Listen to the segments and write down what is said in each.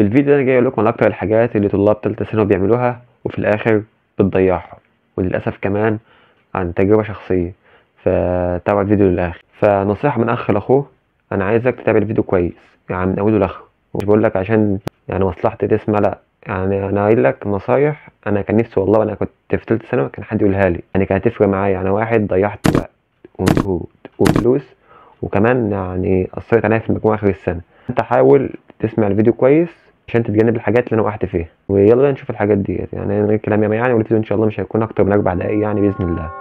الفيديو ده انا جاي اقول لكم على اكتر الحاجات اللي طلاب تالتة ثانوي بيعملوها وفي الاخر بتضيعهم، وللاسف كمان عن تجربة شخصية. فتابع الفيديو للاخر. فنصيحة من اخ لاخوه، انا عايزك تتابع الفيديو كويس يعني من اوله لاخره، مش بقول لك عشان يعني مصلحتي تسمع، لا، يعني انا قايل لك نصايح انا كان نفسي والله وانا كنت في ثالثه ثانوي كان حد يقولها لي، يعني كانت هتفرق معايا. انا واحد ضيعت وقت ومجهود وفلوس وكمان يعني اثرت عليا في المجموع اخر السنه. انت حاول تسمع الفيديو كويس عشان تتجنب الحاجات اللي انا وقعت فيها، ويلا بقى نشوف الحاجات ديت. يعني من غير كلام ياما يعني، والفيديو ان شاء الله مش هيكون اكتر من 4 دقايق يعني باذن الله.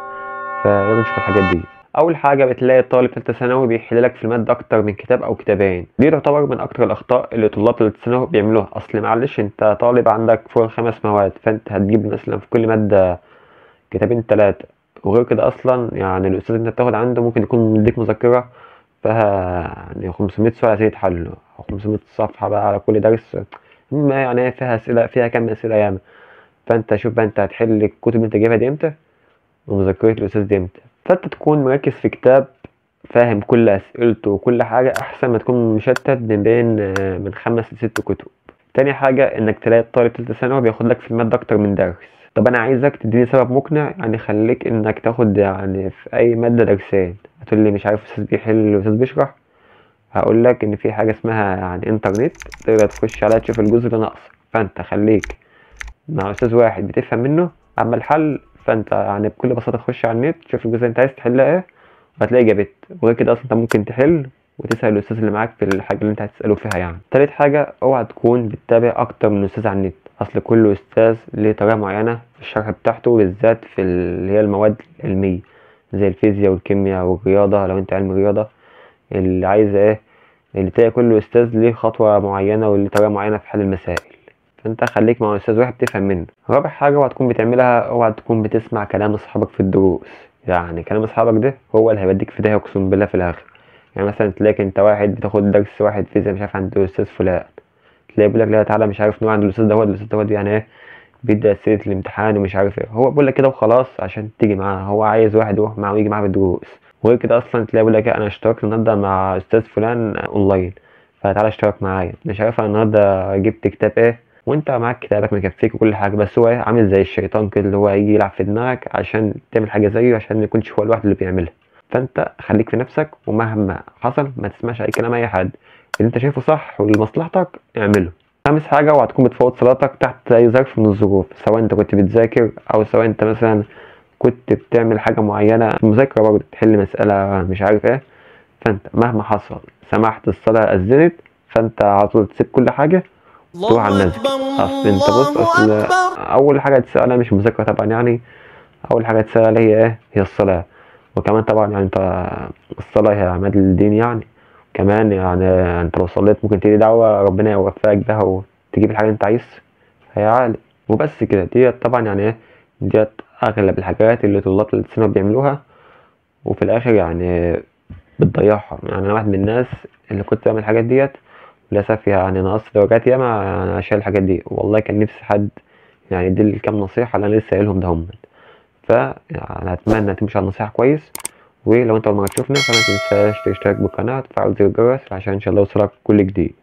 فيلا نشوف الحاجات دي. اول حاجه بتلاقي الطالب ثالثه ثانوي بيحل لك في الماده اكتر من كتاب او كتابين. دي تعتبر من اكتر الاخطاء اللي طلاب ثالثه ثانوي بيعملوها. اصل معلش انت طالب عندك فوق 5 مواد، فانت هتجيب مثلا في كل ماده كتابين 3. وغير كده اصلا يعني الاستاذ اللي انت بتاخد عنده ممكن يكون مديك مذكره فيها يعني 500 سؤال عايزين يتحلوا، او 500 صفحه بقى على كل درس. ما يعني فيها اسئله، فيها كام اسئله ياما. فانت شوف بقى انت هتحل الكتب اللي انت جايبها دي امتى ومذكرة الأستاذ دي امتى. فأنت تكون مركز في كتاب فاهم كل أسئلته وكل حاجة، أحسن ما تكون مشتت من بين من 5 ل6 كتب. تاني حاجة إنك تلاقي الطالب تالتة ثانوي بياخد لك في المادة أكتر من درس. طب أنا عايزك تديني سبب مقنع يعني يخليك إنك تاخد يعني في أي مادة درسين. هتقول لي مش عارف أستاذ بيحل وأستاذ بيشرح. هقول لك إن في حاجة اسمها يعني إنترنت، تقدر تخش عليها تشوف الجزء اللي ناقص. فأنت خليك مع أستاذ واحد بتفهم منه أما الحل. فأنت يعني بكل بساطة تخش على النت تشوف الجزء اللي أنت عايز تحلها إيه وهتلاقي جابت. وغير كده أصلا أنت ممكن تحل وتسأل الأستاذ اللي معاك في الحاجة اللي أنت هتسأله فيها يعني. تالت حاجة، أوعى تكون بتتابع أكتر من أستاذ على النت. أصل كل أستاذ ليه طريقة معينة في الشرح بتاعته، بالذات في اللي هي المواد العلمية زي الفيزياء والكيمياء والرياضة. لو أنت علم رياضة اللي عايز إيه، اللي تلاقي كل أستاذ ليه خطوة معينة وليه طريقة معينة في حل المسائل. فانت خليك مع استاذ واحد تفهم منه. رابع حاجه اوعى تكون بتعملها، اوعى تكون بتسمع كلام اصحابك في الدروس. يعني كلام اصحابك ده هو اللي هيوديك في داهيه اقسم بالله في الاخر. يعني مثلا تلاقي انت واحد بتاخد درس واحد فيزياء مش عارف عند الاستاذ فلان، تلاقي بيقول لك لا تعالى مش عارف نوع عند الاستاذ ده، هو الاستاذ ده يعني ايه بيدي اسئله الامتحان ومش عارف ايه. هو بيقول لك كده وخلاص عشان تيجي معاه، هو عايز واحد يروح معاه ويجي معاه في الدروس. وغير كده اصلا تلاقي بيقول لك انا اشتركت النهارده مع استاذ فلان اونلاين فتعالى اشترك معايا. مش عارف انا النهارده جبت كتاب ايه وانت معاك كتابك مكفيك وكل حاجه، بس هو ايه عامل زي الشيطان كده اللي هو هيجي يلعب في دماغك عشان تعمل حاجه زيه عشان ما يكونش هو الواحد اللي بيعملها. فانت خليك في نفسك ومهما حصل ما تسمعش اي كلام اي حد. اللي انت شايفه صح ولمصلحتك اعمله. خامس حاجه، اوعى تكون بتفوت صلاتك تحت اي ظرف من الظروف، سواء انت كنت بتذاكر او سواء انت مثلا كنت بتعمل حاجه معينه في المذاكره برضه تحل مساله مش عارف ايه. فانت مهما حصل سمحت الصلاه اذنت، فانت على طول تسيب كل حاجه تروح على الله المسجد. أكبر اصل انت بص، الله اصل أكبر. اول حاجه تسالها مش مذاكره طبعا يعني، اول حاجه تسالها هي ايه؟ هي الصلاه. وكمان طبعا يعني انت الصلاه هي عماد الدين يعني. كمان يعني انت لو صليت ممكن تيجي دعوه ربنا يوفقك بها وتجيب الحاجه اللي انت عايزها. هي عالي. وبس كده، ديت طبعا يعني ايه، ديت اغلب الحاجات اللي طلاب الثانوي بيعملوها وفي الاخر يعني بتضيعهم. يعني انا واحد من الناس اللي كنت بعمل الحاجات ديت، للاسف يعني نقصت درجات ياما يعني عشان الحاجات دي. والله كان نفسي حد يعني يديلي الكام نصيحة اللي انا لسه قايلهم ده هم. ف يعني اتمنى تمشي على النصيحة كويس. ولو انت اول مرة تشوفنا فما تنساش تشترك بالقناة وتفعل زر الجرس عشان ان شاء الله يوصلك كل جديد.